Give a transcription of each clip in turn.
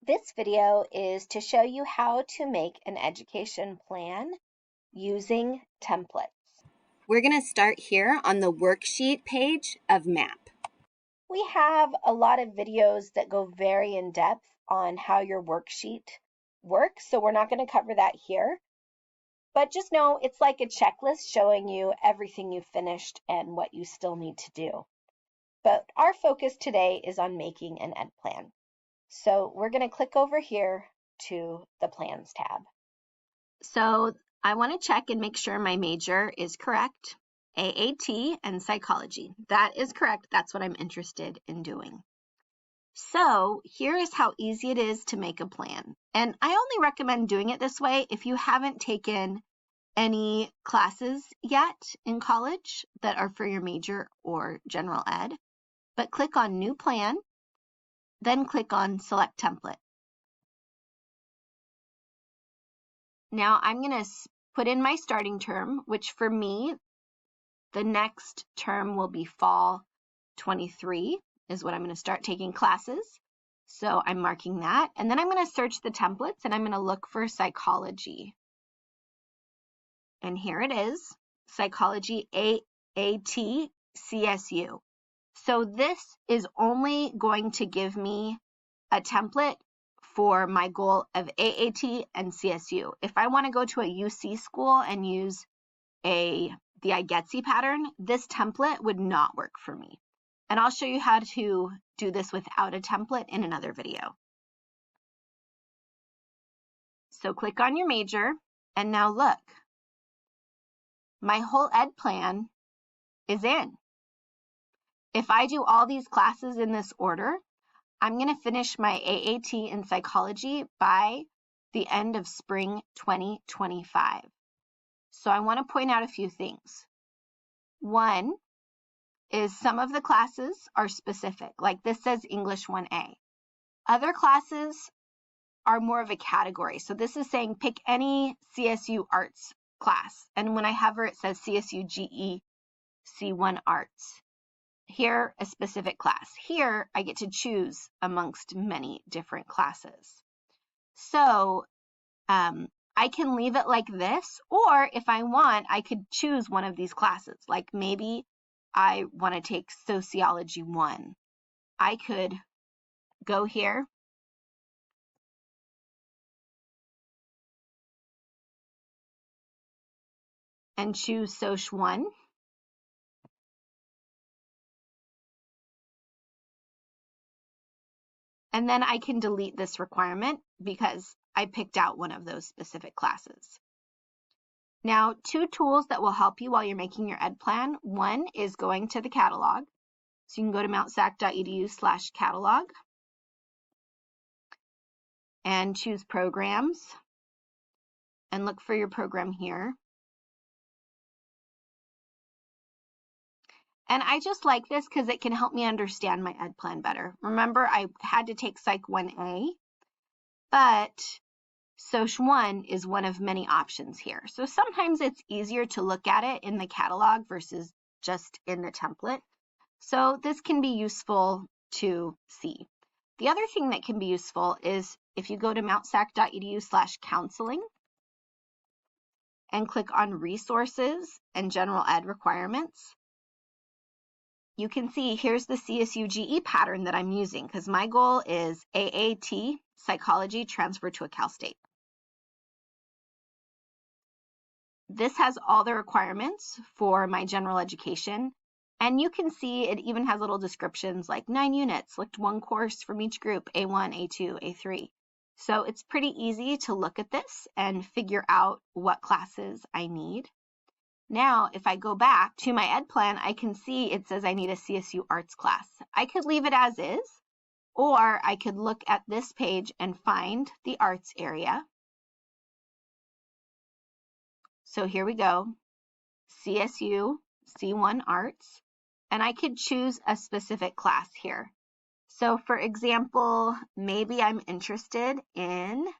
This video is to show you how to make an education plan using templates. We're going to start here on the worksheet page of MAP. We have a lot of videos that go very in depth on how your worksheet works, so we're not going to cover that here. But just know it's like a checklist showing you everything you've finished and what you still need to do. But our focus today is on making an ed plan. So we're going to click over here to the Plans tab. So I want to check and make sure my major is correct. AAT and psychology. That is correct. That's what I'm interested in doing. So here is how easy it is to make a plan. And I only recommend doing it this way if you haven't taken any classes yet in college that are for your major or general ed. But click on New Plan, then click on Select Template. Now I'm going to put in my starting term, which for me, the next term will be fall 23 is what I'm going to start taking classes. So I'm marking that. And then I'm going to search the templates and I'm going to look for psychology. And here it is, psychology AAT CSU. So this is only going to give me a template for my goal of AAT and CSU. If I want to go to a UC school and use the IGETC pattern, this template would not work for me. And I'll show you how to do this without a template in another video. So click on your major, and now look, my whole ed plan is in. If I do all these classes in this order, I'm going to finish my AAT in psychology by the end of spring 2025. So I want to point out a few things. One is some of the classes are specific, like this says English 1A. Other classes are more of a category. So this is saying pick any CSU arts class. And when I hover, it says CSU GE C1 arts. Here, a specific class. Here, I get to choose amongst many different classes. So I can leave it like this, or if I want, I could choose one of these classes. Like maybe I want to take Sociology 1. I could go here and choose Soc 1. And then I can delete this requirement because I picked out one of those specific classes. Now, two tools that will help you while you're making your ed plan. One is going to the catalog. So you can go to mountsac.edu/catalog and choose programs and look for your program here. And I just like this because it can help me understand my ed plan better. Remember, I had to take Psych 1A, but Soc 1 is one of many options here. So sometimes it's easier to look at it in the catalog versus just in the template. So this can be useful to see. The other thing that can be useful is if you go to mountsac.edu/counseling and click on resources and general ed requirements, you can see here's the CSU GE pattern that I'm using because my goal is AAT psychology transfer to a Cal State. This has all the requirements for my general education. And you can see it even has little descriptions like 9 units, select one course from each group, A1, A2, A3. So it's pretty easy to look at this and figure out what classes I need. Now, if I go back to my ed plan, I can see it says I need a CSU arts class. I could leave it as is, or I could look at this page and find the arts area. So here we go, CSU C1 arts, and I could choose a specific class here. So for example, maybe I'm interested in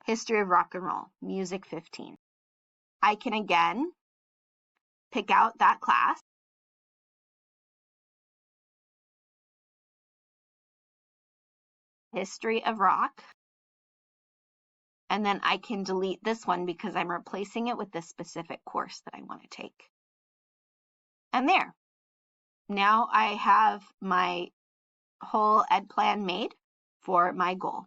History of Rock and Roll, Music 15. I can again pick out that class. History of Rock. And then I can delete this one because I'm replacing it with this specific course that I want to take. And there. Now I have my whole ed plan made for my goal.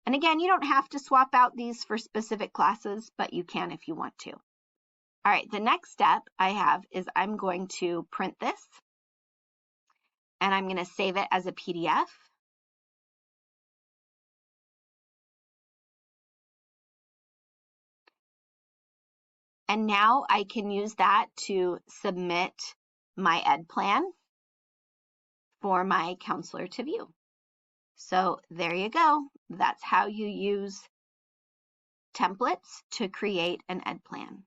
And again, you don't have to swap out these for specific classes, but you can if you want to. All right, the next step I have is I'm going to print this, and I'm going to save it as a PDF. And now I can use that to submit my ed plan for my counselor to view. So there you go. That's how you use templates to create an ed plan.